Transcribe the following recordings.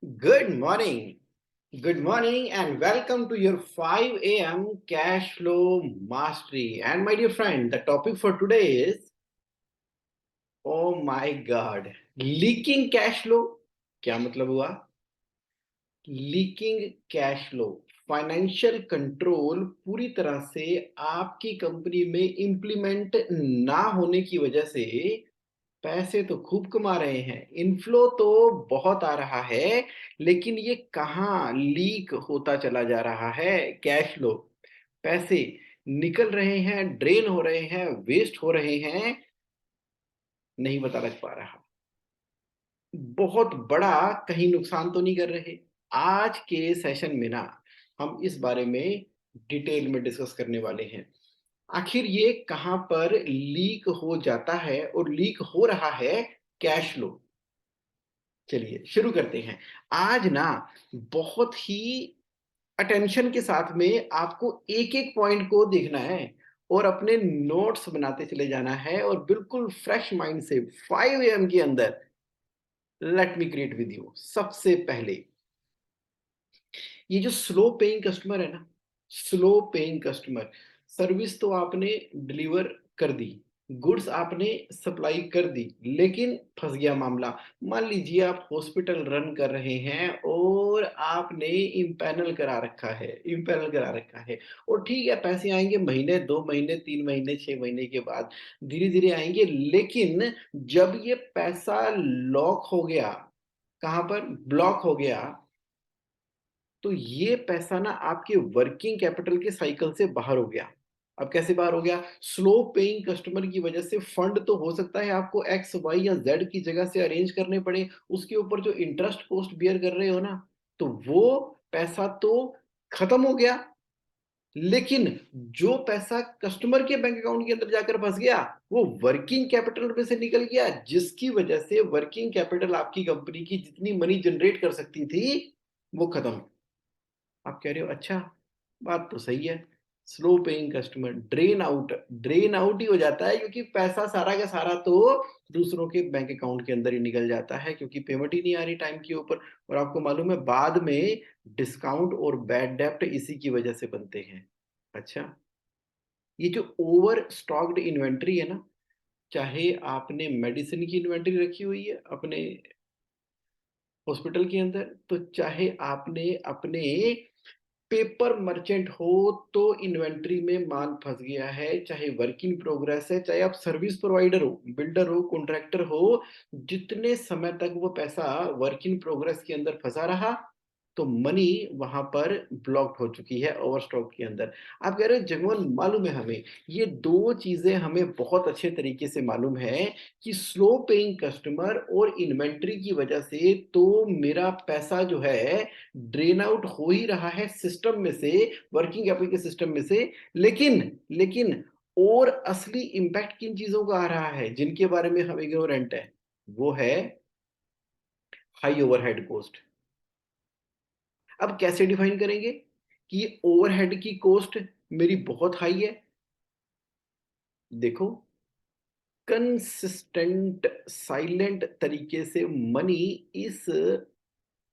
Good morning. Good morning and welcome to your 5 a.m. cash flow mastery. And my dear friend, the topic for today is oh my god, leaking cash flow. क्या मतलब हुआ? Leaking cash flow financial control पूरी तरह से आपकी company में implement ना होने की वजह से पैसे तो खूब कमा रहे हैं, इनफ्लो तो बहुत आ रहा है, लेकिन ये कहाँ लीक होता चला जा रहा है कैश फ्लो। पैसे निकल रहे हैं, ड्रेन हो रहे हैं, वेस्ट हो रहे हैं, नहीं पता लग पा रहा। बहुत बड़ा कहीं नुकसान तो नहीं कर रहे। आज के सेशन में ना हम इस बारे में डिटेल में डिस्कस करने वाले हैं। आखिर ये कहाँ पर लीक हो जाता है और लीक हो रहा है कैश फ्लो। चलिए शुरू करते हैं। आज ना बहुत ही अटेंशन के साथ में आपको एक-एक पॉइंट को देखना है और अपने नोट्स बनाते चले जाना है और बिल्कुल फ्रेश माइंड से 5 एएम के अंदर let me create with you. सबसे पहले ये जो स्लो पेइंग कस्टमर है ना, स्लो पेइंग कस्टमर, सर्विस तो आपने डिलीवर कर दी, गुड्स आपने सप्लाई कर दी, लेकिन फंस गया मामला। मान लीजिए आप हॉस्पिटल रन कर रहे हैं और आपने इम्पैनल करा रखा है, इम्पैनल करा रखा है और ठीक है, पैसे आएंगे महीने, 2 महीने, 3 महीने, 6 महीने के बाद धीरे धीरे आएंगे, लेकिन जब ये पैसा लॉक हो गया, कहाँ पर ब्लॉक हो गया, तो ये पैसा ना आपके वर्किंग कैपिटल के साइकिल से बाहर हो गया। अब कैसे बाहर हो गया? स्लो पेइंग कस्टमर की वजह से फंड तो हो सकता है आपको एक्स, वाई या जेड की जगह से अरेंज करने पड़े, उसके ऊपर जो इंटरेस्ट कॉस्ट बियर कर रहे हो ना, तो वो पैसा तो खत्म हो गया, लेकिन जो पैसा कस्टमर के बैंक अकाउंट के अंदर जाकर फंस गया, वो वर्किंग कैपिटल में से निकल गया, जिसकी वजह से वर्किंग कैपिटल आपकी कंपनी की जितनी मनी जनरेट कर सकती थी, वो खत्म। आप कह रहे हो अच्छा, बात तो सही है। Slow paying customer drain out ही हो जाता है, क्योंकि पैसा सारा का सारा तो दूसरों के बैंक अकाउंट के अंदर ही निकल जाता है, क्योंकि पेमेंट ही नहीं आ रही टाइम के ऊपर। और आपको मालूम है बाद में डिस्काउंट और बैड डेप्ट इसी की वजह से बनते हैं। अच्छा, ये जो ओवर स्टॉक्ड इन्वेंट्री है ना, चाहे आपने मेडिसिन की इन्वेंट्री रखी हुई है अपने हॉस्पिटल के अंदर, तो चाहे आपने अपने पेपर मर्चेंट हो तो इन्वेंट्री में माल फंस गया है, चाहे वर्क इन प्रोग्रेस है, चाहे आप सर्विस प्रोवाइडर हो, बिल्डर हो, कॉन्ट्रैक्टर हो, जितने समय तक वो पैसा वर्क इन प्रोग्रेस के अंदर फंसा रहा, तो मनी वहां पर ब्लॉक्ड हो चुकी है ओवरस्टॉक के अंदर। आप कह रहे हो जगमोहन मालूम है हमें, ये दो चीजें हमें बहुत अच्छे तरीके से मालूम है कि स्लो पेइंग कस्टमर और इन्वेंट्री की वजह से तो मेरा पैसा जो है ड्रेन आउट हो ही रहा है सिस्टम में से, वर्किंग कैपिटल के सिस्टम में से, लेकिन लेकिन और असली इंपैक्ट किन चीजों का आ रहा है जिनके बारे में हम इग्नोरेंट है? वो है हाई ओवरहेड कॉस्ट। अब कैसे डिफाइन करेंगे कि ये ओवरहेड की कॉस्ट मेरी बहुत हाई है? देखो, कंसिस्टेंट साइलेंट तरीके से मनी इस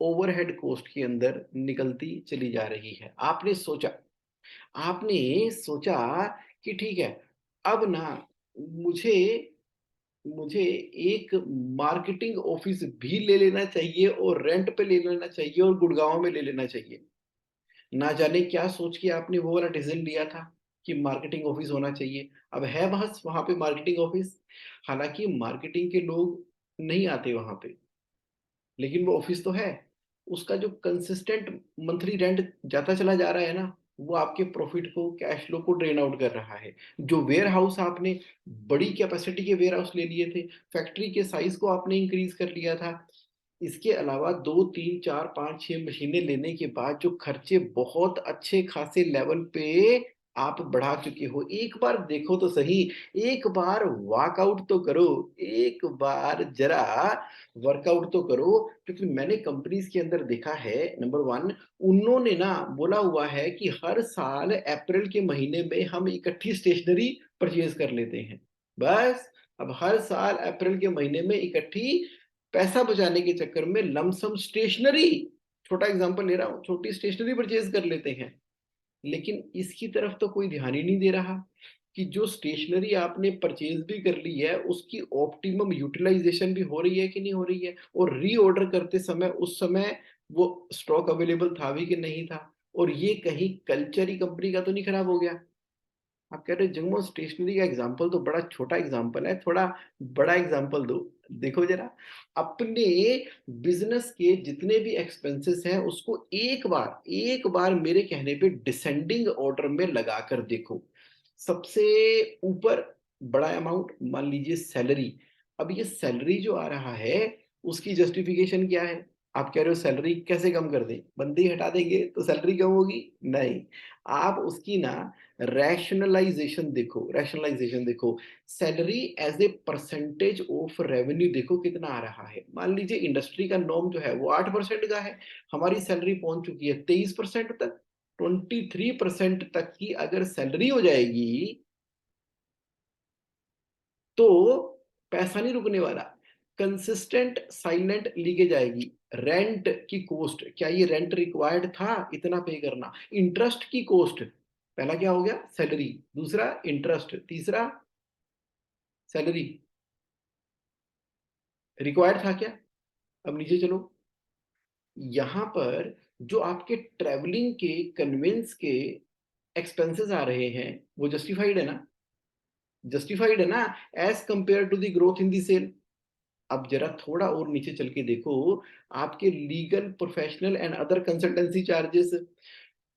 ओवरहेड कॉस्ट के अंदर निकलती चली जा रही है। आपने सोचा कि ठीक है, अब ना मुझे मुझे एक मार्केटिंग ऑफिस भी ले लेना चाहिए और रेंट पे ले लेना चाहिए और गुड़गांव में ले लेना चाहिए। ना जाने क्या सोच के आपने वो वाला डिसीजन लिया था कि मार्केटिंग ऑफिस होना चाहिए। अब है बस वहां पे मार्केटिंग ऑफिस, हालांकि मार्केटिंग के लोग नहीं आते वहां पे, लेकिन वो ऑफिस तो है। उसका जो कंसिस्टेंट मंथली रेंट जाता चला जा रहा है ना, वो आपके प्रॉफिट को, कैश फ्लो को ड्रेन आउट कर रहा है। जो वेयर हाउस आपने बड़ी कैपेसिटी के वेयर हाउस ले लिए थे, फैक्ट्री के साइज को आपने इंक्रीज कर लिया था, इसके अलावा 2 3 4 5 6 मशीनें लेने के बाद जो खर्चे बहुत अच्छे खासे लेवल पे आप बढ़ा चुके हो, एक बार देखो तो सही, एक बार वॉकआउट तो करो, एक बार जरा वर्कआउट तो करो। क्योंकि मैंने कंपनीज के अंदर देखा है, नंबर वन, उन्होंने ना बोला हुआ है कि हर साल अप्रैल के महीने में हम इकट्ठी स्टेशनरी परचेज कर लेते हैं। बस, अब हर साल अप्रैल के महीने में इकट्ठी पैसा बचाने के चक्कर में लमसम स्टेशनरी, छोटा एग्जांपल ले रहा हूँ, छोटी स्टेशनरी परचेज़ कर लेते हैं। लेकिन इसकी तरफ तो कोई ध्यान ही नहीं दे रहा कि जो स्टेशनरी आपने परचेज़ भी कर ली है, उसकी ऑप्टिमम यूटिलाइज़ेशन भी हो रही है कि नहीं हो रही है? और रीऑर्डर करते समय उस समय वो स्टॉक अवेलेबल था भी कि नहीं था? और ये कहीं कल्चर ही कंपनी का तो नहीं खराब हो गया? आप कह रहे हो जम्मू स्टेशनरी का एग्जाम्पल तो बड़ा छोटा एग्जाम्पल है, थोड़ा बड़ा एग्जाम्पल दो। देखो जरा, अपने बिजनेस के जितने भी एक्सपेंसेस हैं उसको एक बार मेरे कहने पे डिसेंडिंग ऑर्डर में लगा कर देखो। सबसे ऊपर बड़ा अमाउंट मान लीजिए सैलरी। अब ये सैलरी जो आ रहा है उसकी जस्टिफिकेशन क्या है? आप कह रहे हो सैलरी कैसे कम कर दें? बंदे ही हटा देंगे तो सैलरी कम होगी? नहीं, आप उसकी ना रैशनलाइजेशन देखो, salary as a percentage of revenue देखो कितना आ रहा है। मान लीजिए इंडस्ट्री का नॉर्म जो है वो 8% का है, हमारी सैलरी पहुंच चुकी है 23% तक। 23% तक की अगर सैलरी हो जाएगी तो पैसा नहीं रुकने वाला, कंसिस्टेंट साइलेंट लीकेज आएगी। रेंट की कॉस्ट, क्या ये रेंट रिक्वायर्ड था इतना पे करना? इंटरेस्ट की कॉस्ट, पहला क्या हो गया? सैलरी, दूसरा इंटरेस्ट, तीसरा सैलरी, रिक्वायर्ड था क्या? अब नीचे चलो, यहां पर जो आपके ट्रेवलिंग के कन्वेंस के एक्सपेंसेस आ रहे हैं वो जस्टिफाइड है ना? जस्टिफाइड है ना, as compare to the growth in the sale. अब जरा थोड़ा और नीचे चल के देखो, आपके legal professional and other consultancy charges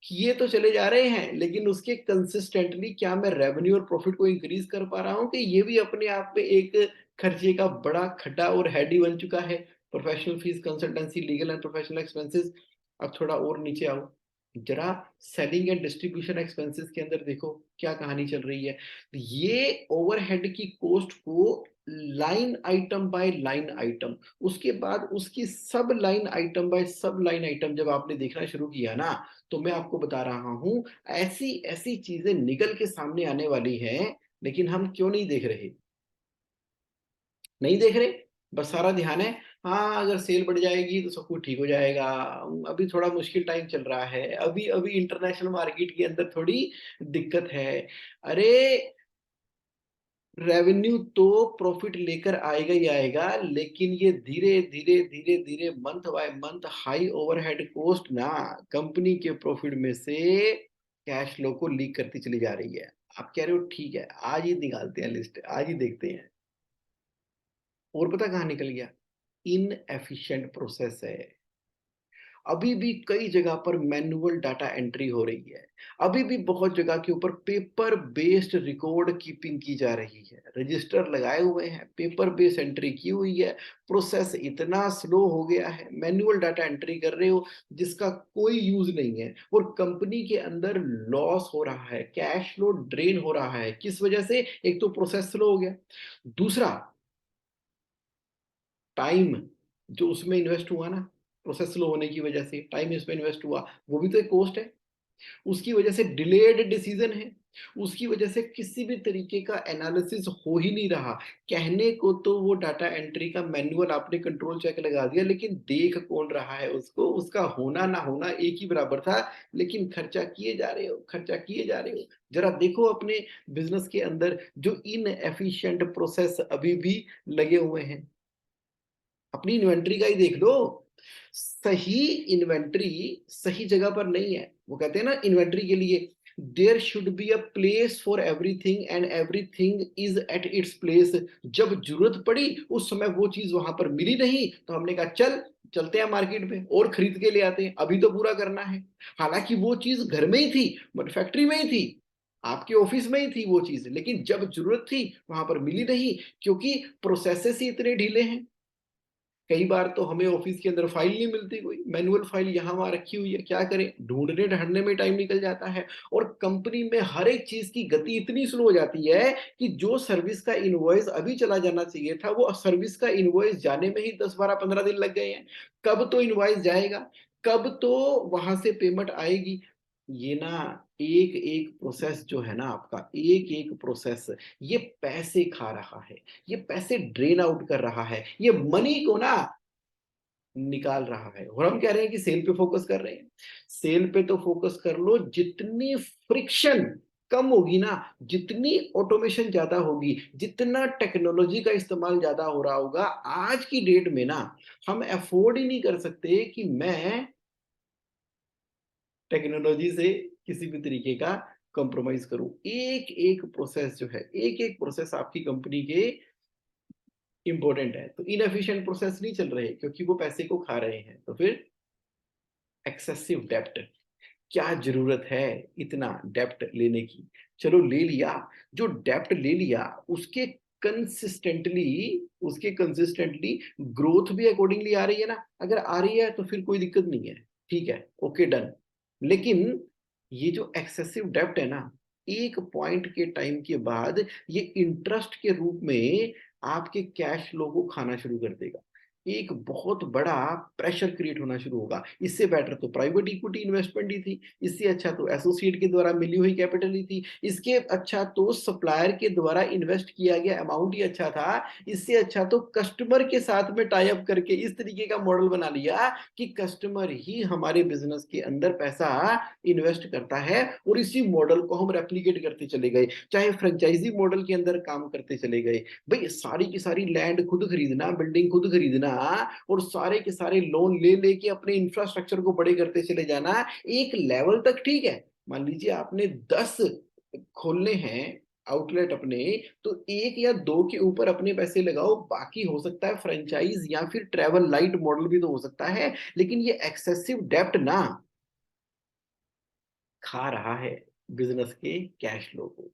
किए तो चले जा रहे हैं, लेकिन उसके कंसिस्टेंटली क्या मैं रेवेन्यू और प्रॉफिट को इंक्रीज कर पा रहा हूं? कि ये भी अपने आप में एक खर्चे का बड़ा खड्डा और हेडी बन चुका है। Professional fees, consultancy, legal and professional expenses. अब थोड़ा और नीचे आओ, जरा सेलिंग एंड डिस्ट्रीब्यूशन एक्सपेंसेस के अंदर देखो क्या कहानी चल रही है। ये ओवरहेड की कॉस्ट को line item by line item, उसके बाद उसकी सब लाइन आइटम बाय सब लाइन आइटम जब आपने देखना शुरू किया ना, तो मैं आपको बता रहा हूं ऐसी ऐसी चीजें निकल के सामने आने वाली हैं। लेकिन हम क्यों नहीं देख रहे? नहीं देख रहे, बस सारा ध्यान है हाँ अगर सेल बढ़ जाएगी तो सब कुछ ठीक हो जाएगा। अभी थोड़ा मुश्किल टाइम चल रहा है, अभी अभी इंटरनेशनल मार्केट के अंदर थोड़ी दिक्कत है। अरे रेवेन्यू तो प्रॉफिट लेकर आएगा ही आएगा, लेकिन ये धीरे धीरे धीरे धीरे month by month high overhead cost ना कंपनी के प्रॉफिट में से कैश फ्लो को लीक करती चली जा रही है। आप कह रहे हो ठीक है आज ही निकालते हैं लिस्ट, आज ही देखते हैं। और पता कहाँ निकल गया? इनएफिशिएंट प्रोसेस है। अभी भी कई जगह पर मैनुअल डाटा एंट्री हो रही है। अभी भी बहुत जगह के ऊपर पेपर बेस्ड रिकॉर्ड कीपिंग की जा रही है। रजिस्टर लगाए हुए हैं, पेपर बेस्ड एंट्री की हुई है। प्रोसेस इतना स्लो हो गया है, मैनुअल डाटा एंट्री कर रहे हो जिसका कोई यूज नहीं है, और कंपनी के अंदर लॉस हो रहा है, कैश फ्लो ड्रेन हो रहा है। किस वजह से? एक तो प्रोसेस स्लो हो गया, दूसरा टाइम जो उसमें इन्वेस्ट हुआ ना, प्रोसेस स्लो होने की वजह से टाइम इसमें इन्वेस्ट हुआ, वो भी तो एक कॉस्ट है। उसकी वजह से डिलेड डिसीजन है, उसकी वजह से किसी भी तरीके का एनालिसिस हो ही नहीं रहा। कहने को तो वो डाटा एंट्री का मैनुअल आपने कंट्रोल चेक लगा दिया, लेकिन देख कौन रहा है उसको? उसका होना ना होना एक ही बराबर था, लेकिन खर्चा किए जा रहे हो, खर्चा किए जा रहे हो। जरा देखो अपने बिजनेस के अंदर जो इनएफिशिएंट प्रोसेस अभी भी लगे हुए हैं, अपनी इन्वेंट्री का ही देख लो। सही इन्वेंट्री सही जगह पर नहीं है। वो कहते हैं ना इन्वेंट्री के लिए there should be a place for everything and everything is at its place. जब जरूरत पड़ी उस समय वो चीज वहां पर मिली नहीं तो हमने कहा चल चलते हैं मार्केट में और खरीद के ले आते हैं, अभी तो पूरा करना है। हालांकि वो चीज घर में ही थी, फैक्ट्री में ही थी, आपके ऑफिस में ही थी वो चीज, लेकिन जब जरूरत थी वहां पर मिली नहीं, क्योंकि प्रोसेसेस ही इतने ढीले हैं। कई बार तो हमें ऑफिस के अंदर फाइल नहीं मिलती, कोई मैनुअल फाइल यहाँ वहां रखी हुई है, क्या करें? ढूंढने ढूंढने में टाइम निकल जाता है। और कंपनी में हर एक चीज की गति इतनी स्लो हो जाती है कि जो सर्विस का इनवॉइस अभी चला जाना चाहिए था वो सर्विस का इनवॉइस जाने में ही 10 12 15 दिन लग गए हैं। कब तो इनवॉइस जाएगा, कब तो वहां से पेमेंट आएगी? ये ना एक-एक प्रोसेस जो है ना आपका, एक-एक प्रोसेस ये पैसे खा रहा है, ये पैसे ड्रेन आउट कर रहा है, ये मनी को ना निकाल रहा है और हम कह रहे हैं कि सेल पे फोकस कर रहे हैं। सेल पे तो फोकस कर लो, जितनी फ्रिक्शन कम होगी ना, जितनी ऑटोमेशन ज़्यादा होगी, जितना टेक्नोलॉजी का इस्तेमाल ज़्यादा हो रहा होगा, आज की डेट में ना हम अफ़ोर्ड ही नहीं कर सकते कि मैं टेक्नोलॉजी से किसी भी तरीके का कॉम्प्रोमाइज़ करूँ। एक-एक प्रोसेस जो है, एक-एक प्रोसेस आपकी कंपनी के इम्पोर्टेंट है। तो इनएफिशिएंट प्रोसेस नहीं चल रहे क्योंकि वो पैसे को खा रहे हैं। तो फिर एक्सेसिव डेब्ट, क्या ज़रूरत है इतना डेब्ट लेने की? चलो ले लिया, जो डेब्ट ले लिया कंसिस्टेंटली उसके कंसिस्टेंटली ग्रोथ भी अकॉर्डिंगली आ रही है ना? अगर आ रही है तो फिर कोई दिक्कत नहीं है, ठीक है, ओके डन। लेकिन ये जो एक्सेसिव डेब्ट है ना, एक पॉइंट के टाइम के बाद ये इंटरेस्ट के रूप में आपके कैश फ्लो को खाना शुरू कर देगा। एक बहुत बड़ा प्रेशर क्रिएट होना शुरू होगा। इससे बेटर तो प्राइवेट इक्विटी इन्वेस्टमेंट ही थी, इससे अच्छा तो एसोसिएट के द्वारा मिली हुई कैपिटल ही थी, इसके अच्छा तो सप्लायर के द्वारा इन्वेस्ट किया गया अमाउंट ही अच्छा था, इससे अच्छा तो कस्टमर के साथ में टाई अप करके इस तरीके का मॉडल बना लिया कि कस्टमर ही हमारे बिज़नेस के अंदर पैसा इन्वेस्ट करता है और इसी मॉडल को हम रेप्लिकेट करते चले गए। चाहे फ्रेंचाइज़ी मॉडल के अंदर काम करते चले गए। भई सारी की सारी लैंड खुद खरीदना, बिल्डिंग खुद खरीदना और सारे के सारे लोन ले लेके अपने इंफ्रास्ट्रक्चर को बड़े करते चले जाना, एक लेवल तक ठीक है। मान लीजिए आपने 10 खोलने हैं आउटलेट अपने, तो 1 या 2 के ऊपर अपने पैसे लगाओ, बाकी हो सकता है फ्रेंचाइज़ या फिर ट्रैवल लाइट मॉडल भी तो हो सकता है। लेकिन ये एक्सेसिव डेब्ट ना खा रहा है बिज़नेस के कैश फ्लो को।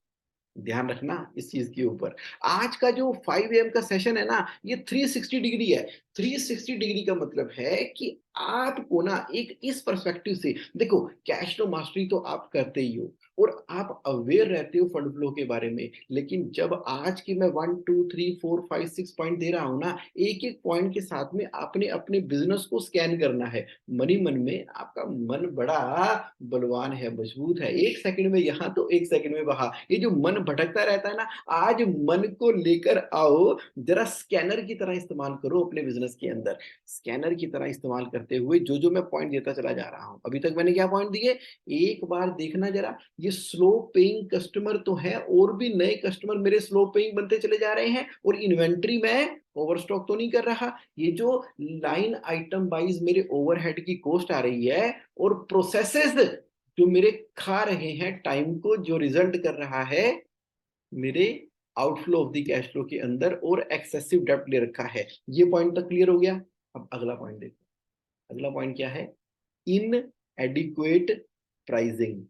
ध्यान रखना इस चीज़ के ऊपर। आज का जो 5 एएम का सेशन है ना, ये 360 डिग्री है। 360 डिग्री का मतलब है कि आपको ना एक इस पर्सपेक्टिव से देखो, कैश फ्लो मास्टरी तो आप करते ही हो और आप अवेयर रहते हो फंड फ्लो के बारे में। लेकिन जब आज की मैं 1, 2, 3, 4, 5, 6 पॉइंट दे रहा हूँ ना, एक-एक पॉइंट के साथ में आपने अपने बिज़नेस को स्कैन करना है। मन ही मन में आपका मन बड़ा बलवान है, मजबूत है। 1 सेकंड में यहाँ तो 1 सेकंड में वहाँ। ये जो मन भटकता रहता है ना, आज मन को लेकर आओ, ज़रा स्कैनर की तरह इस्तेमाल करो अपने बिज़नेस के अंदर। स्कैनर की तरह इस्तेमाल करते हुए जो-जो मैं पॉइंट देता चला जा रहा हूँ। अभी तक मैंने क्या पॉइंट दिए? एक बार देखना ज़रा, ये स्लो पेइंग कस्टमर तो हैं और भी नए कस्टमर मेरे स्लो पेइंग बनते चले जा रहे हैं और इन्वेंटरी में ओवरस्टॉक तो नहीं कर रहा। ये जो लाइन आइटम वाइज़ मेरे ओवरहेड की कॉस्ट आ रही है और प्रोसेसेस जो मेरे खा रहे हैं टाइम को, जो रिजल्ट कर रहा है मेरे outflow of the cash flow के अंदर और एक्सेसिव डेब्ट ले रखा है। ये पॉइंट तक क्लियर हो गया। अब अगला पॉइंट देखो। अगला पॉइंट क्या है? इनएडिक्वेट प्राइसिंग।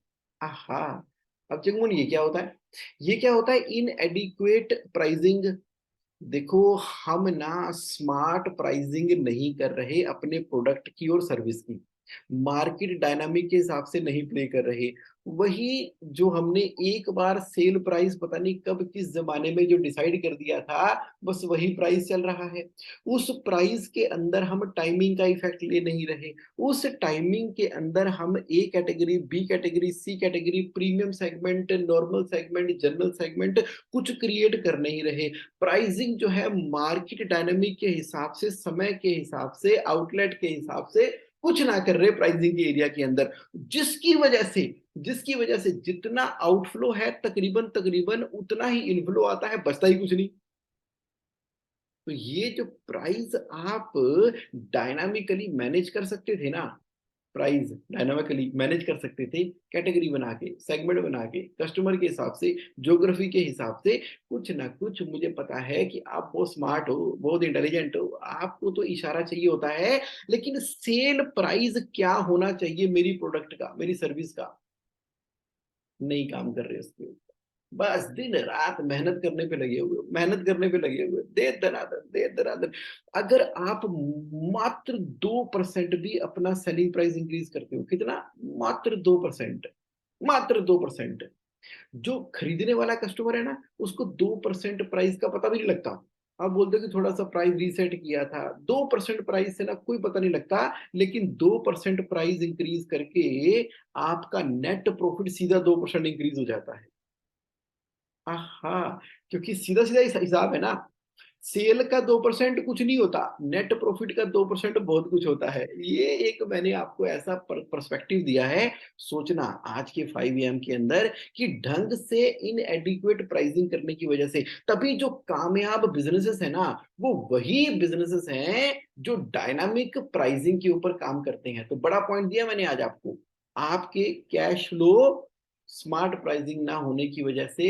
आहा! अब जगमोहन ये क्या होता है? ये क्या होता है इनएडिक्वेट प्राइसिंग? देखो, हम ना स्मार्ट प्राइसिंग नहीं कर रहे अपने प्रोडक्ट की और सर्विस की। मार्केट डायनामिक के हिसाब से नहीं प्ले कर रहे। वही जो हमने एक बार सेल प्राइस पता नहीं कब किस ज़माने में जो डिसाइड कर दिया था, बस वही प्राइस चल रहा है। उस प्राइस के अंदर हम टाइमिंग का इफ़ेक्ट ले नहीं रहे। उस टाइमिंग के अंदर हम A category, B category, C category, premium segment, normal segment, general segment कुछ क्रिएट कर नहीं रहे। प्राइसिंग जो है मार्केट डायनामिक के हिसाब से, समय के हिसाब से, आउटलेट के हिसाब से कुछ ना कर रहे प्राइसिंग के एरिया के अंदर। जिसकी वजह से जितना आउटफ्लो है तकरीबन उतना ही इनफ्लो आता है, बचता ही कुछ नहीं। तो ये जो प्राइस आप डायनामिकली मैनेज कर सकते थे ना, प्राइस डायनामिकली मैनेज कर सकते थे, कैटेगरी बना के, सेगमेंट बना के, कस्टमर के हिसाब से, ज्योग्राफी के हिसाब से, कुछ ना कुछ मुझे पता है कि आप बहुत स्मार्ट हो, बहुत इंटेलिजेंट हो, आपको तो इशारा चाहिए होता है, लेकिन सेल प्राइस क्या होना चाहिए मेरी प्रोडक्ट का, मेरी सर्विस का, नहीं काम कर रहे उसके ऊपर। बस दिन-रात मेहनत करने पे लगे हुए हो, मेहनत करने पे लगे हुए हो, दे दनादन। अगर आप मात्र 2% भी अपना सेलिंग प्राइस इंक्रीज़ करते हो, कितना? मात्र 2%, मात्र 2%। जो खरीदने वाला कस्टमर है ना, उसको 2% प्राइस का पता भी नहीं लगता। आप बोलते हो कि थोड़ा सा प्राइस रीसेट किया था, 2% प्राइस से ना कोई पता नहीं लगता, लेकिन 2% प्राइस इंक्रीज करके आपका नेट प्रॉफिट सीधा 2% इंक्रीज हो जाता है। आहा, क्योंकि सीधा सीधा हिसाब है ना, सेल का 2% कुछ नहीं होता, नेट प्रॉफिट का 2% बहुत कुछ होता है। ये एक मैंने आपको ऐसा पर्सपेक्टिव दिया है। सोचना आज के 5 AM के अंदर कि ढंग से इनएडिक्वेट प्राइसिंग करने की वजह से तभी जो कामयाब बिजनेसेस है ना, वो वही बिजनेसेस हैं जो डायनामिक प्राइसिंग के ऊपर काम करते हैं। तो बड़ा पॉइंट दिया मैंने आज आपको, आपके कैश फ्लो स्मार्ट प्राइसिंग ना होने की वजह से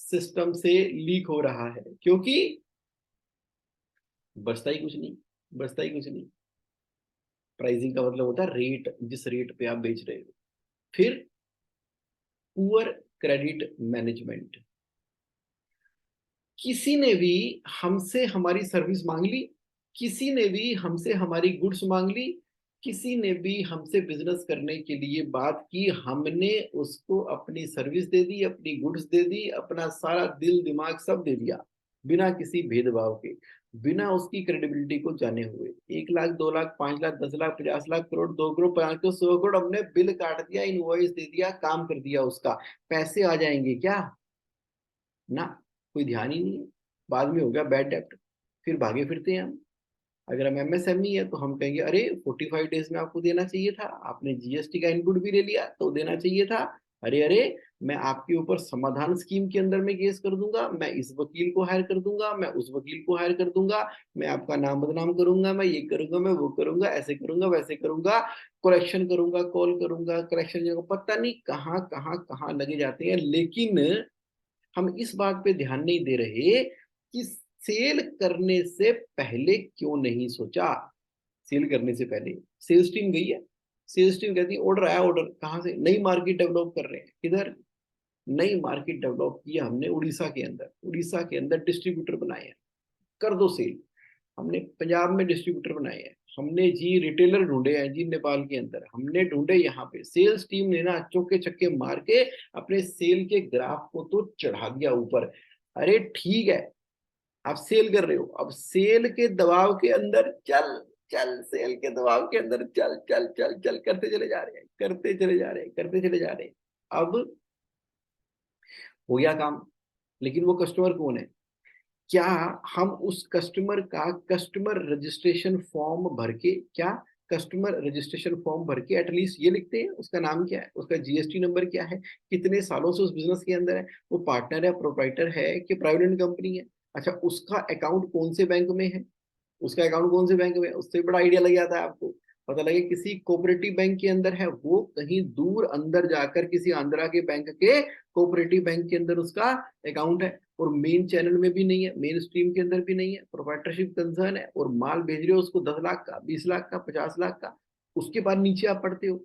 सिस्टम से लीक हो रहा है, क्योंकि बचता ही कुछ नहीं, बचता ही कुछ नहीं। प्राइसिंग का मतलब होता है रेट, जिस रेट पे आप बेच रहे हो। फिर पुअर क्रेडिट मैनेजमेंट, किसी ने भी हमसे हमारी सर्विस मांग ली, किसी ने भी हमसे हमारी गुड्स मांग ली, किसी ने भी हमसे बिजनेस करने के लिए बात की, हमने उसको अपनी सर्विस दे दी, अपनी गुड्स दे दी, अपना सारा दिल दिमाग सब दे दिया, बिना किसी भेदभाव के, बिना उसकी क्रेडिबिलिटी को जाने हुए। 1 लाख, 2 लाख, 5 लाख, 10 लाख, 50 लाख, करोड़, 2 करोड़, 5 करोड़, 100 करोड़, हमने बिल काट दिया, इनवॉइस दे दिया, काम कर दिया उसका, पैसे आ जाएंगे क्या? ना, कोई ध्यान ही नहीं है। बाद में हो गया बैड डेप्ट, फिर भागे फिरते हैं हम। अगर हम एमएसएमई है तो हम कहेंगे अरे 45 डेज में आपको देना चाहिए था, आपने जीएसटी का इनपुट भी ले लिया तो देना चाहिए था। अरे अरे, मैं आपके ऊपर समाधान स्कीम के अंदर में केस कर दूंगा, मैं इस वकील को हायर कर दूंगा, मैं उस वकील को हायर कर दूंगा, मैं आपका नाम बदनाम करूंगा, मैं ये करूंगा, मैं वो करूंगा, ऐसे करूंगा, वैसे करूंगा, कलेक्शन करूंगा, कॉल करूंगा, कलेक्शन जगह पता नहीं कहाँ कहाँ कहाँ लगे जाते हैं। लेकिन हम इस बात पे ध्यान नहीं दे रहे कि सेल करने से पहले क्यों नहीं सोचा। सेल करने से पहले सेल्स टीम गई है, सेल्स टीम कहती है ऑर्डर आया, ऑर्डर कहाँ से? नई मार्केट डेवलप कर रहे हैं, किधर? नई मार्केट डेवलप किया हमने उड़ीसा के अंदर, उड़ीसा के अंदर डिस्ट्रीब्यूटर बनाए हैं, कर दो सेल। हमने पंजाब में डिस्ट्रीब्यूटर बनाए हैं, हमने जी रिटेलर ढूंढे हैं जी नेपाल के अंदर, हमने ढूंढे यहाँ पे, सेल्स टीम ने ना चौके छक्के मार के अपने सेल के ग्राफ को तो चढ़ा दिया ऊपर। अरे ठीक है, आप सेल कर रहे हो, अब सेल के दबाव के अंदर चल, चल सेल के दबाव के अंदर चल चल चल चल करते चले जा रहे हैं, करते चले जा रहे हैं, करते चले जा रहे हैं। अब हो गया काम, लेकिन वो कस्टमर कौन है? क्या हम उस कस्टमर का कस्टमर रजिस्ट्रेशन फॉर्म भर के, क्या कस्टमर रजिस्ट्रेशन फॉर्म भर के एटलीस्ट ये लिखते हैं उसका नाम क्या है, उसका जीएसटी नंबर क्या है, कितने सालों से उस बिजनेस के अंदर है, वो पार्टनर है, प्रोप्राइटर है कि प्राइवेट कंपनी है? अच्छा, उसका अकाउंट कौन से बैंक में है, उसका अकाउंट कौन से बैंक में है, उससे बड़ा आइडिया लग जाता है आपको। पता लगे किसी कोऑपरेटिव बैंक के अंदर है, वो कहीं दूर अंदर जाकर किसी आंध्रा के बैंक के कोऑपरेटिव बैंक के अंदर उसका अकाउंट है, और मेन चैनल में भी नहीं है, मेन स्ट्रीम के अंदर भी नहीं है, प्रोप्राइटरशिप कंसर्न है, और माल भेज रहे हो उसको 10 लाख का, 20 लाख का, 50 लाख का। उसके बाद नीचे आप पढ़ते हो,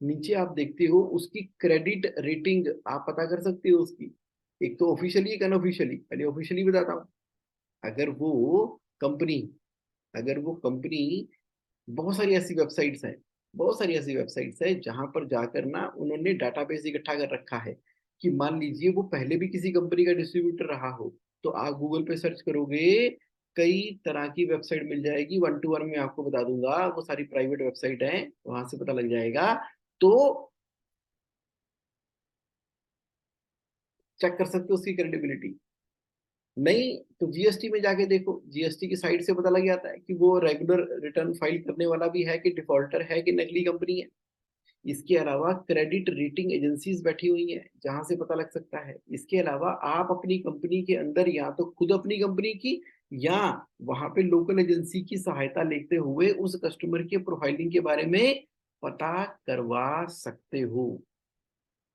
नीचे आप देखते हो उसकी क्रेडिट रेटिंग आप पता कर सकते हो उसकी। एक तो ऑफिशियली, एक अनऑफिशियली। पहले ऑफिशियली बताता हूँ। अगर वो कंपनी अगर वो कंपनी बहुत सारी ऐसी वेबसाइट्स हैं, बहुत सारी ऐसी वेबसाइट्स है जहां पर जाकर ना उन्होंने डाटाबेस इकट्ठा कर रखा है कि मान लीजिए वो पहले भी किसी कंपनी का डिस्ट्रीब्यूटर रहा हो, तो आप गूगल पे सर्च करोगे, कई तरह की वेबसाइट मिल जाएगी, 1 to 1 में आपको बता दूंगा, वो सारी प्राइवेट वेबसाइट है, वहां से पता लग जाएगा। तो चेक कर सकते हो उसकी क्रेडिबिलिटी। नहीं तो जीएसटी में जाके देखो, जीएसटी की साइट से पता लग जाता है कि वो रेगुलर रिटर्न फाइल करने वाला भी है कि डिफॉल्टर है कि नकली कंपनी है। इसके अलावा क्रेडिट रेटिंग एजेंसीज बैठी हुई हैं जहां से पता लग सकता है। इसके अलावा आप अपनी कंपनी के अंदर या तो खुद अपनी कंपनी की, या वहां पे लोकल एजेंसी की सहायता लेते हुए उस कस्टमर के प्रोफाइलिंग के बारे में पता करवा सकते हो,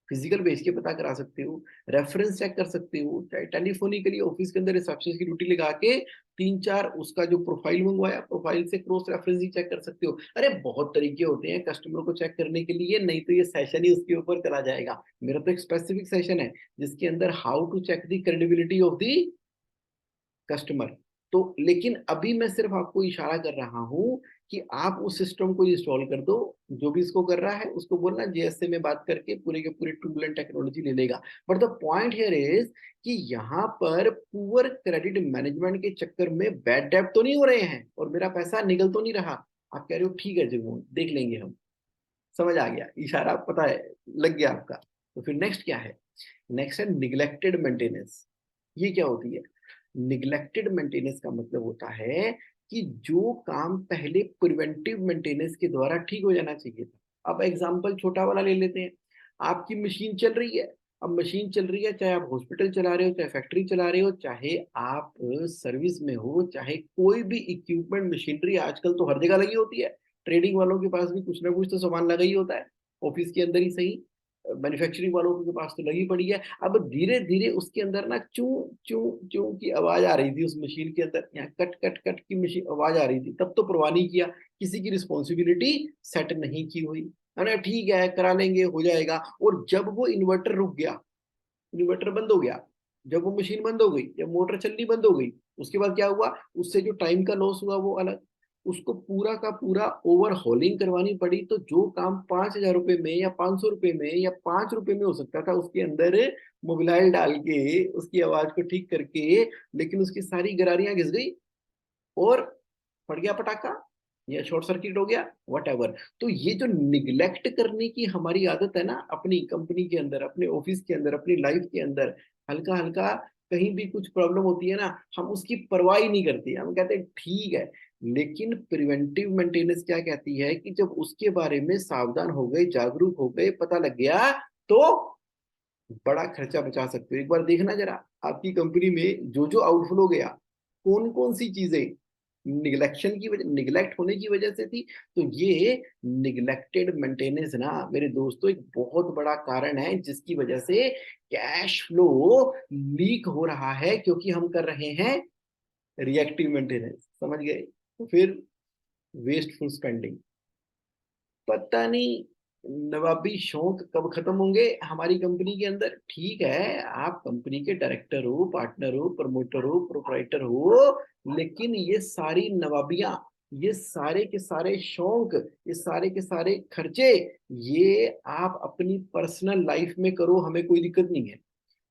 फिजिकल बेच के पता करा सकते हो, रेफरेंस चेक कर सकते हो, चाहे टेलीफोनिकली ऑफिस के अंदर रिसेप्शन की ड्यूटी लगा के 3 4 उसका जो प्रोफाइल मंगवाया, प्रोफाइल से क्रॉस रेफरेंस ही चेक कर सकते हो। अरे बहुत तरीके होते हैं कस्टमर को चेक करने के लिए, नहीं तो ये सेशन ही उसके ऊपर चला जाएगा। मेरा तो एक स्पेसिफिक सेशन है जिसके अंदर how to check the credibility of the customer. तो लेकिन अभी मैं सिर्फ आपको इशारा कर रहा हूं कि आप उस सिस्टम को इंस्टॉल कर दो। जो भी इसको कर रहा है उसको बोलना जेएसए में बात करके पूरे के पूरे टूल एंड टेक्नोलॉजी ले लेगा। But the point here is कि यहाँ पर पुअर क्रेडिट मैनेजमेंट के चक्कर में बैड डेब्ट तो नहीं हो रहे हैं और मेरा पैसा निकल तो नहीं रहा। आप कह रहे हो ठीक है जगमोहन, देख लेंगे हम। समझ आ गया इशारा, पता है, लग गया आपका। तो फिर नेक्स्ट क्या है? नेक्स्ट है निग्लेक्टेड मेंटेनेंस। ये क्या होती है? निग्लेक्टेड मेंटेनेंस का मतलब होता है कि जो काम पहले प्रिवेंटिव मेंटेनेंस के द्वारा ठीक हो जाना चाहिए था। अब एग्जांपल छोटा वाला ले लेते हैं। आपकी मशीन चल रही है। अब मशीन चल रही है, चाहे आप हॉस्पिटल चला रहे हो, चाहे फैक्ट्री चला रहे हो, चाहे आप सर्विस में हो, चाहे कोई भी इक्विपमेंट मशीनरी आजकल तो हर जगह लगी होती है। ट्रेडिंग वालों के पास भी कुछ ना कुछ तो सामान लगा ही होता है, ऑफिस के अंदर ही सही। मैन्युफैक्चरिंग वालों के पास तो लगी पड़ी है। अब धीरे धीरे उसके अंदर ना चू चू चू की आवाज आ रही थी उस मशीन के अंदर, यहाँ कट कट कट की मशीन आवाज आ रही थी। तब तो परवाह नहीं किया, किसी की रिस्पॉन्सिबिलिटी सेट नहीं की हुई, है ना, ठीक है करा लेंगे हो जाएगा। और जब वो इन्वर्टर रुक गया, इन्वर्टर बंद हो गया, जब वो मशीन बंद हो गई, जब मोटर चलनी बंद हो गई, उसके बाद क्या हुआ? उससे जो टाइम का लॉस हुआ वो अलग। उसको पूरा का पूरा ओवरहॉलिंग करवानी पड़ी। तो जो काम 5,000 रुपए में या 500 रुपए में या 5 रुपए में हो सकता था, उसके अंदर मोबिलाइल डाल के उसकी आवाज को ठीक करके, लेकिन उसकी सारी गरारियां घिस गई और फट गया पटाखा या शॉर्ट सर्किट हो गया, वट एवर। तो ये जो निग्लेक्ट करने की हमारी आदत है ना, अपनी कंपनी के अंदर, अपने ऑफिस के अंदर, अपनी लाइफ के अंदर, हल्का हल्का कहीं भी कुछ प्रॉब्लम होती है ना, हम उसकी परवाह ही नहीं करते, हम कहते हैं ठीक है। लेकिन प्रिवेंटिव मेंटेनेंस क्या कहती है कि जब उसके बारे में सावधान हो गए, जागरूक हो गए, पता लग गया, तो बड़ा खर्चा बचा सकते हो। एक बार देखना जरा आपकी कंपनी में जो जो आउटफ्लो गया, कौन कौन सी चीजें निगलेक्शन की वजह, निगलेक्ट होने की वजह से थी। तो ये निगलेक्टेड मेंटेनेंस ना मेरे दोस्तों एक बहुत बड़ा कारण है जिसकी वजह से कैश फ्लो लीक हो रहा है, क्योंकि हम कर रहे हैं रिएक्टिव मेंटेनेंस। समझ गए? तो फिर वेस्टफुल स्पेंडिंग, पता नहीं नवाबी शौक कब खत्म होंगे हमारी कंपनी के अंदर। ठीक है, आप कंपनी के डायरेक्टर हो, पार्टनर हो, प्रमोटर हो, प्रोप्राइटर हो, लेकिन ये सारी नवाबियां, ये सारे के सारे शौक, ये सारे के सारे खर्चे, ये आप अपनी पर्सनल लाइफ में करो, हमें कोई दिक्कत नहीं है।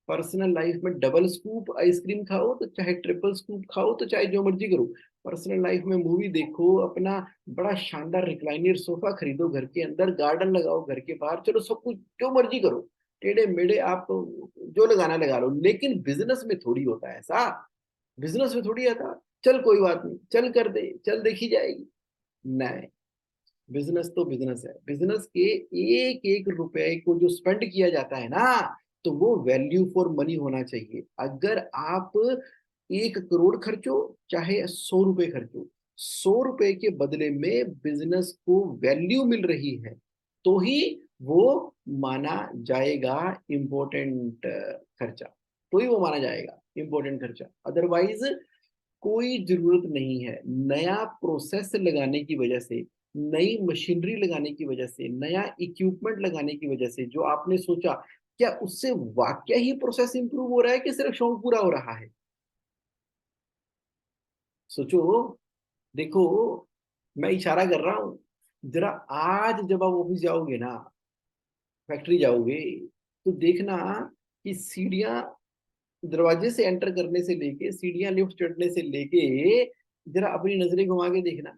पर्सनल लाइफ में डबल स्कूप आइसक्रीम खाओ तो चाहे ट्रिपल स्कूप खाओ, तो चाहे जो मर्जी करो। पर्सनल लाइफ में मूवी देखो, अपना बड़ा शानदार रिक्लाइनर सोफा खरीदो, घर के अंदर गार्डन लगाओ, घर के बाहर, चलो सब कुछ जो मर्जी करो, टेढ़े मेढ़े आप जो लगाना लगा लो। लेकिन बिजनेस में थोड़ी होता है ऐसा। बिजनेस में थोड़ी आता चल कोई बात नहीं, चल कर दे, चल देखी जाएगी। नहीं, बिजनेस तो बिजनेस है। बिजनेस के एक एक रुपए को जो स्पेंड किया जाता है ना, तो वो वैल्यू फॉर मनी होना चाहिए। अगर आप 1 करोड़ खर्चो, चाहे 100 रुपए खर्चो, 100 रुपए के बदले में बिजनेस को वैल्यू मिल रही है, तो ही वो माना जाएगा इम्पोर्टेंट खर्चा। तो ही वो माना जाएगा इम्पोर्टेंट खर्चा। अदरवाइज कोई जरूरत नहीं है। नया प्रोसेस लगाने की वजह से, नई मशीनरी लगाने की वजह से, नया इक्विपमेंट लगाने की वजह से जो आपने सोचा, क्या उससे वाकई ही प्रोसेस इंप्रूव हो रहा है कि सिर्फ शौक पूरा हो रहा है? सोचो, देखो, मैं इशारा कर रहा हूं। जरा आज जब आप ऑफिस जाओगे ना, फैक्ट्री जाओगे, तो देखना कि सीढ़ियां, दरवाजे से एंटर करने से लेके सीढ़ियां लिफ्ट चढ़ने से लेके, जरा अपनी नजरें घुमा के देखना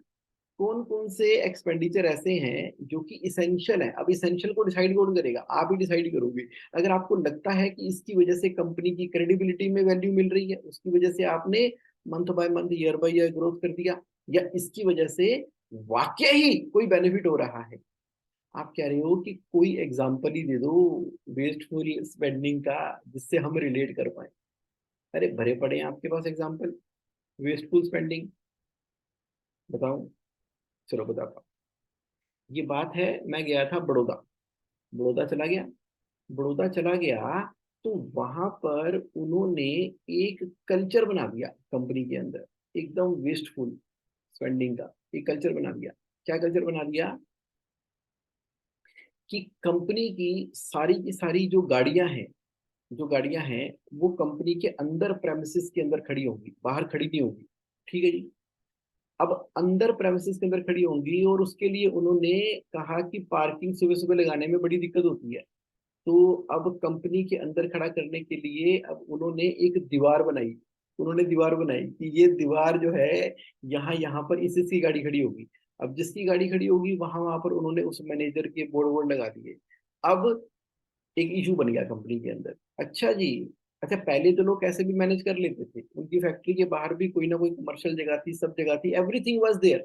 कौन कौन से एक्सपेंडिचर ऐसे हैं जो कि इसेंशियल है। अब इसेंशियल को डिसाइड कौन करेगा? आप ही डिसाइड करोगे। अगर आपको लगता है कि इसकी वजह से कंपनी की क्रेडिबिलिटी में वैल्यू मिल रही है, उसकी वजह से आपने month by month, year by year growth कर दिया, या इसकी वजह से वाकई ही कोई बेनिफिट हो रहा है, आप कह रहे हो कि कोई एग्जाम्पल ही दे दो वेस्टफुल स्पेंडिंग का जिससे हम रिलेट कर पाए। अरे भरे पड़े हैं आपके पास एग्जाम्पल वेस्टफुल स्पेंडिंग, बताओ। चलो बताता हूँ। ये बात है, मैं गया था बड़ौदा। बड़ौदा चला गया। बड़ौदा चला गया, तो वहां पर उन्होंने एक कल्चर बना दिया कंपनी के अंदर, एकदम वेस्टफुल स्पेंडिंग का एक कल्चर बना दिया। क्या कल्चर बना दिया? कि कंपनी की सारी जो गाड़ियां हैं वो कंपनी के अंदर प्रेमिसेस के अंदर खड़ी होंगी, बाहर खड़ी नहीं होगी। ठीक है जी। अब अंदर प्रेमिसेस के अंदर खड़ी होंगी और उसके लिए उन्होंने कहा कि पार्किंग सुबह सुबह लगाने में बड़ी दिक्कत होती है। तो अब कंपनी के अंदर खड़ा करने के लिए अब उन्होंने एक दीवार बनाई। उन्होंने दीवार बनाई कि ये दीवार जो है, यहाँ यहाँ पर इसकी गाड़ी खड़ी होगी। अब जिसकी गाड़ी खड़ी होगी वहां वहां पर उन्होंने उस मैनेजर के बोर्ड वोर्ड लगा दिए। अब एक इशू बन गया कंपनी के अंदर। अच्छा जी। अच्छा, पहले तो लोग कैसे भी मैनेज कर लेते थे, उनकी फैक्ट्री के बाहर भी कोई ना कोई कमर्शियल जगह थी, सब जगह थी, एवरीथिंग वाज देयर,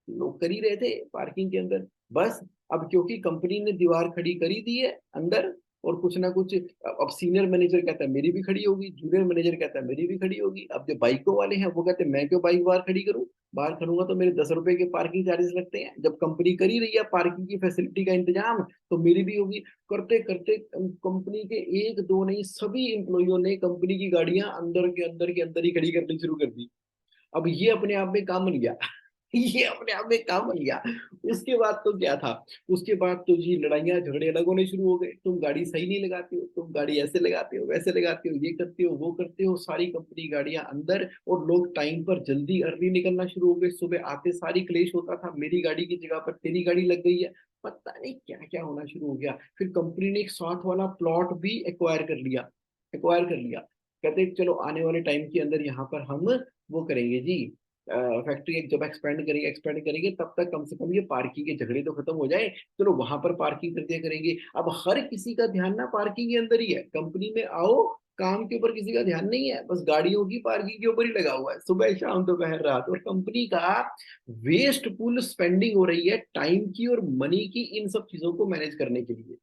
लोग कर ही रहे थे पार्किंग के अंदर। बस अब क्योंकि कंपनी ने दीवार खड़ी करी दी है अंदर, और कुछ ना कुछ, अब सीनियर मैनेजर कहता है मेरी भी खड़ी होगी, जूनियर मैनेजर कहता है मेरी भी खड़ी होगी। अब जो बाइकों वाले हैं वो कहते हैं मैं क्यों बाइक बाहर खड़ी करूं, बाहर खड़ूंगा तो मेरे 10 रुपए के पार्किंग चार्जेस लगते हैं, जब कंपनी कर ही रही है पार्किंग की फैसिलिटी का इंतजाम तो मेरी भी होगी। करते करते कंपनी के एक दो नहीं, सभी एम्प्लॉइयों ने कंपनी की गाड़ियां अंदर ही खड़ी करनी शुरू कर दी। अब ये अपने आप में काम बन गया। ये अपने आप में काम बन गया। उसके बाद तो क्या था, उसके बाद तो जी लड़ाइयाँ झगड़े अलग होने शुरू हो गए, तुम गाड़ी सही नहीं लगाते हो, तुम गाड़ी ऐसे लगाते हो, वैसे लगाते हो, ये करते हो, वो करते हो, सारी कंपनी गाड़ियां अंदर, और लोग टाइम पर जल्दी अर्ली निकलना शुरू हो गए, सुबह आते सारी क्लेश होता था, मेरी गाड़ी की जगह पर तेरी गाड़ी लग गई है, पता नहीं क्या क्या होना शुरू हो गया। फिर कंपनी ने एक साथ वाला प्लॉट भी एक्वायर कर लिया। कहते चलो आने वाले टाइम के अंदर यहाँ पर हम वो करेंगे जी, फैक्ट्री जब एक्सपेंड करेंगे तब तक कम से कम ये पार्किंग के झगड़े तो खत्म हो जाए, चलो वहां पर पार्किंग कर दिया करेंगे। अब हर किसी का ध्यान ना पार्किंग के अंदर ही है, कंपनी में आओ, काम के ऊपर किसी का ध्यान नहीं है, बस गाड़ियों की पार्किंग के ऊपर ही लगा हुआ है, सुबह शाम दोपहर रात। और कंपनी का वेस्टफुल स्पेंडिंग हो रही है टाइम की और मनी की, इन सब चीजों को मैनेज करने के लिए,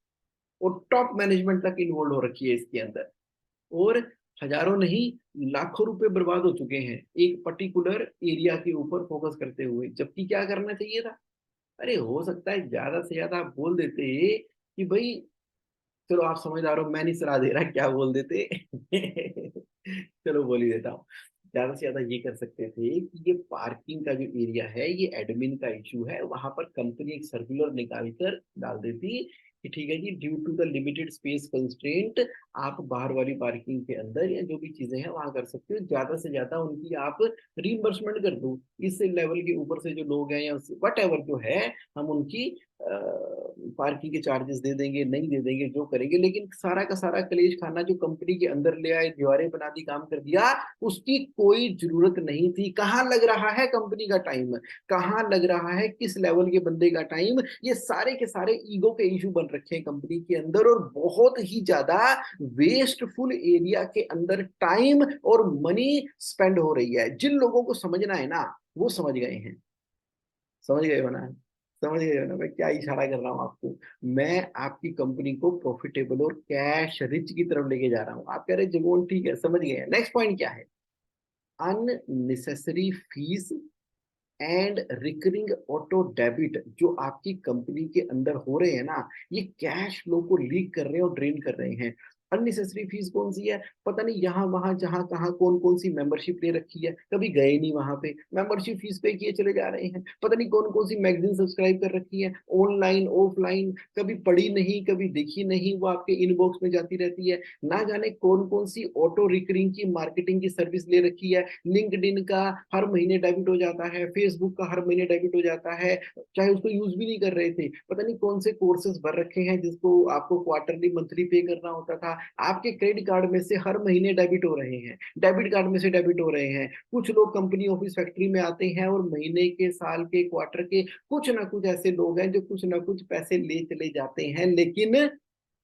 और टॉप मैनेजमेंट तक इन्वॉल्व हो रखी है इसके अंदर। और हजारों नहीं, लाखों रुपए बर्बाद हो चुके हैं एक पर्टिकुलर एरिया के ऊपर फोकस करते हुए, जबकि क्या करना चाहिए था। अरे हो सकता है ज्यादा से ज्यादा आप बोल देते कि भाई चलो आप समझदार हो, मैं नहीं सलाह दे रहा, क्या बोल देते। चलो बोल ही देता हूँ। ज्यादा से ज्यादा ये कर सकते थे कि ये पार्किंग का जो एरिया है ये एडमिन का इशू है, वहां पर कंपनी एक सर्कुलर निकाल कर डाल देती कि ठीक है जी, due to the limited space constraint आप बाहर वाली पार्किंग के अंदर या जो भी चीजें हैं वहां कर सकते हो, ज्यादा से ज्यादा उनकी आप रीइंबर्समेंट कर दो। इस लेवल के ऊपर से जो लोग हैं या वट एवर जो है, हम उनकी पार्किंग के चार्जेस दे देंगे, नहीं दे देंगे, जो करेंगे, लेकिन सारा का सारा कलेश खाना जो कंपनी के अंदर ले आए, दीवारें बना दी, काम कर दिया, उसकी कोई जरूरत नहीं थी। कहाँ लग रहा है कंपनी का टाइम, कहाँ लग रहा है किस लेवल के बंदे का टाइम, ये सारे के सारे ईगो के इशू बन रखे हैं कंपनी के अंदर, और बहुत ही ज्यादा वेस्टफुल एरिया के अंदर टाइम और मनी स्पेंड हो रही है। जिन लोगों को समझना है ना, वो समझ गए हैं। समझ गए हो ना, समझ गए हो ना मैं क्या इशारा कर रहा हूँ आपको। मैं आपकी कंपनी को प्रॉफिटेबल और कैश रिच की तरफ लेके जा रहा हूँ। आप कह रहे जगोन ठीक है, समझ गए। नेक्स्ट पॉइंट क्या है, unnecessary fees and recurring auto debit जो आपकी कंपनी के अंदर हो रहे हैं ना, ये कैश फ्लो को लीक कर रहे हैं और ड्रेन कर रहे हैं। अननेसेसरी फीस कौन सी है, पता नहीं यहाँ वहां जहां कहाँ कौन कौन सी मेंबरशिप ले रखी है, कभी गए नहीं वहां पे, मेंबरशिप फीस पे किए चले जा रहे हैं, पता नहीं कौन कौन सी मैगजीन सब्सक्राइब कर रखी है, ऑनलाइन ऑफलाइन, कभी पढ़ी नहीं कभी देखी नहीं, वो आपके इनबॉक्स में जाती रहती है। ना जाने कौन कौन सी ऑटो रिकरिंग की मार्केटिंग की सर्विस ले रखी है, लिंक्डइन का हर महीने डेबिट हो जाता है, फेसबुक का हर महीने डेबिट हो जाता है, चाहे उसको यूज भी नहीं कर रहे थे, पता नहीं कौन से कोर्सेज भर रखे हैं जिसको आपको क्वार्टरली मंथली पे करना होता था, आपके क्रेडिट कार्ड में से हर महीने डेबिट हो रहे हैं, डेबिट कार्ड में से डेबिट हो रहे हैं। कुछ लोग कंपनी ऑफिस फैक्ट्री में आते हैं और महीने के, साल के, क्वार्टर के, कुछ ना कुछ ऐसे लोग हैं जो कुछ ना कुछ पैसे ले चले जाते हैं, लेकिन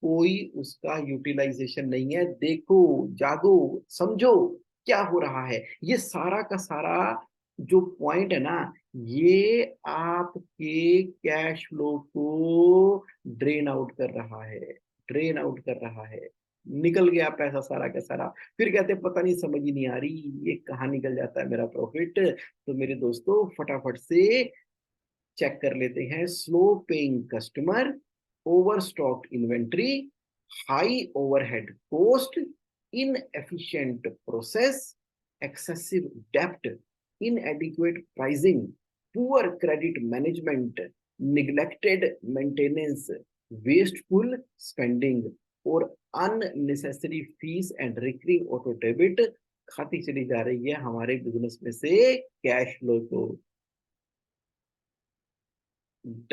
कोई उसका यूटिलाइजेशन नहीं है। देखो, जागो, समझो क्या हो रहा है। ये सारा का सारा जो पॉइंट है ना, ये आपके कैश फ्लो को ड्रेन आउट कर रहा है, ड्रेन आउट कर रहा है। निकल गया पैसा सारा का सारा, फिर कहते पता नहीं, समझ ही नहीं आ रही ये कहाँ निकल जाता है मेरा प्रॉफिट। तो मेरे दोस्तों फटाफट से चेक कर लेते हैं। Slow paying customer, over stock inventory, high overhead cost, inefficient process, excessive debt, inadequate pricing, poor credit management, neglected maintenance, wasteful spending और unnecessary fees and recurring auto debit खाती चली जा रही है हमारे बिजनेस में से कैश फ्लो को।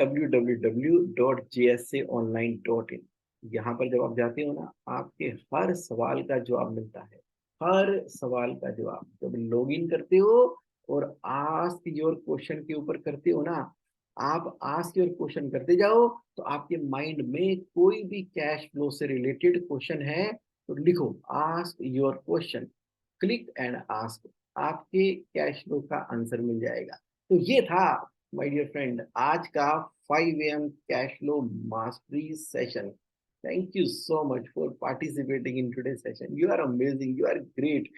www.jsonline.in, यहाँ पर जब आप जाते हो ना, आपके हर सवाल का जवाब मिलता है, हर सवाल का जवाब। जब लॉग इन करते हो और आस्क योर क्वेश्चन के ऊपर करते हो ना, आप आस्क योर क्वेश्चन करते जाओ, तो आपके माइंड में कोई भी कैश फ्लो से रिलेटेड क्वेश्चन है तो लिखो ask your question, click and ask, आपके कैश फ्लो का आंसर मिल जाएगा। तो ये था माय डियर फ्रेंड आज का 5 AM cash flow mastery session. Thank you so much for participating in today session. You are amazing, you are great.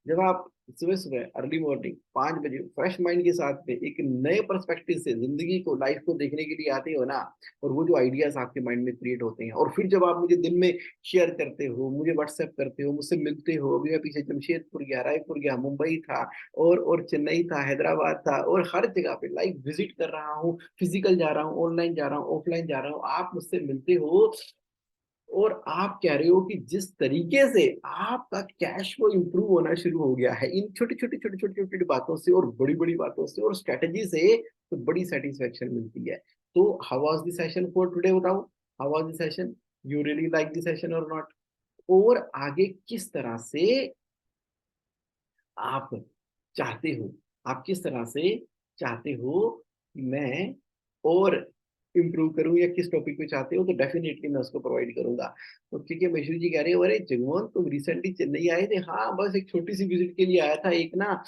जब आप सुबह सुबह अर्ली मॉर्निंग 5 बजे फ्रेश माइंड के साथ में एक नए पर्सपेक्टिव से जिंदगी को, लाइफ को देखने के लिए आते हो ना, और वो जो आइडियाज आपके माइंड में क्रिएट होते हैं, और फिर जब आप मुझे दिन में शेयर करते हो, मुझे व्हाट्सएप करते हो, मुझसे मिलते हो, अभी मैं पीछे जमशेदपुर गया, रायपुर गया, मुंबई था, और चेन्नई था, हैदराबाद था, और हर जगह पे लाइव विजिट कर रहा हूँ, फिजिकल जा रहा हूँ, ऑनलाइन जा रहा हूँ, ऑफलाइन जा रहा हूँ, आप मुझसे मिलते हो, और आप कह रहे हो कि जिस तरीके से आपका कैश फ्लो इंप्रूव होना शुरू हो गया है इन छोटी छोटी बातों से और बड़ी बड़ी बातों से और स्ट्रेटेजी से, तो बड़ी सेटिस्फेक्शन मिलती है। तो how was the session for today, बताओ, how was the session, you really like the session और नॉट? और आगे किस तरह से आप चाहते हो, आप किस तरह से चाहते हो कि मैं और इम्प्रूव करूं, या किस टॉपिक पे चाहते हो, तो डेफिनेटली मैं उसको प्रोवाइड करूंगा। तो ठीक है, मैशुरी जी कह रहे हो, अरे जगमोहन तुम रिसेंटली चेन्नई आए थे? हाँ, बस एक छोटी सी विजिट के लिए आया था, एक ना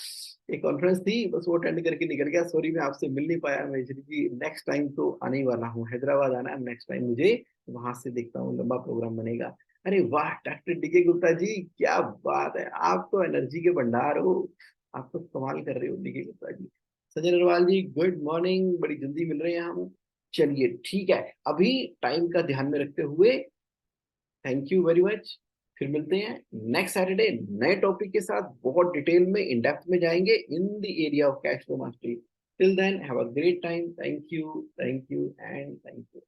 एक कॉन्फ्रेंस थी, बस वो अटेंड करके निकल गया। सॉरी मैं आपसे मिल नहीं पाया मैशुरी जी, नेक्स्ट टाइम तो आने ही वाला हूँ, हैदराबाद आना है नेक्स्ट टाइम मुझे, वहां से देखता हूँ, लंबा प्रोग्राम बनेगा। अरे वाह डॉक्टर डीके गुप्ता जी, क्या बात है, आप तो एनर्जी के भंडार हो, आप तो कमाल कर रहे हो डीके गुप्ता जी। संजय अग्रवाल जी गुड मॉर्निंग, बड़ी जल्दी मिल रहे हैं हम। चलिए ठीक है, अभी टाइम का ध्यान में रखते हुए थैंक यू वेरी मच। फिर मिलते हैं नेक्स्ट सैटरडे नए टॉपिक के साथ, बहुत डिटेल में इन डेप्थ में जाएंगे in the area of cash flow mastery. Till then have a great time, thank you and thank you.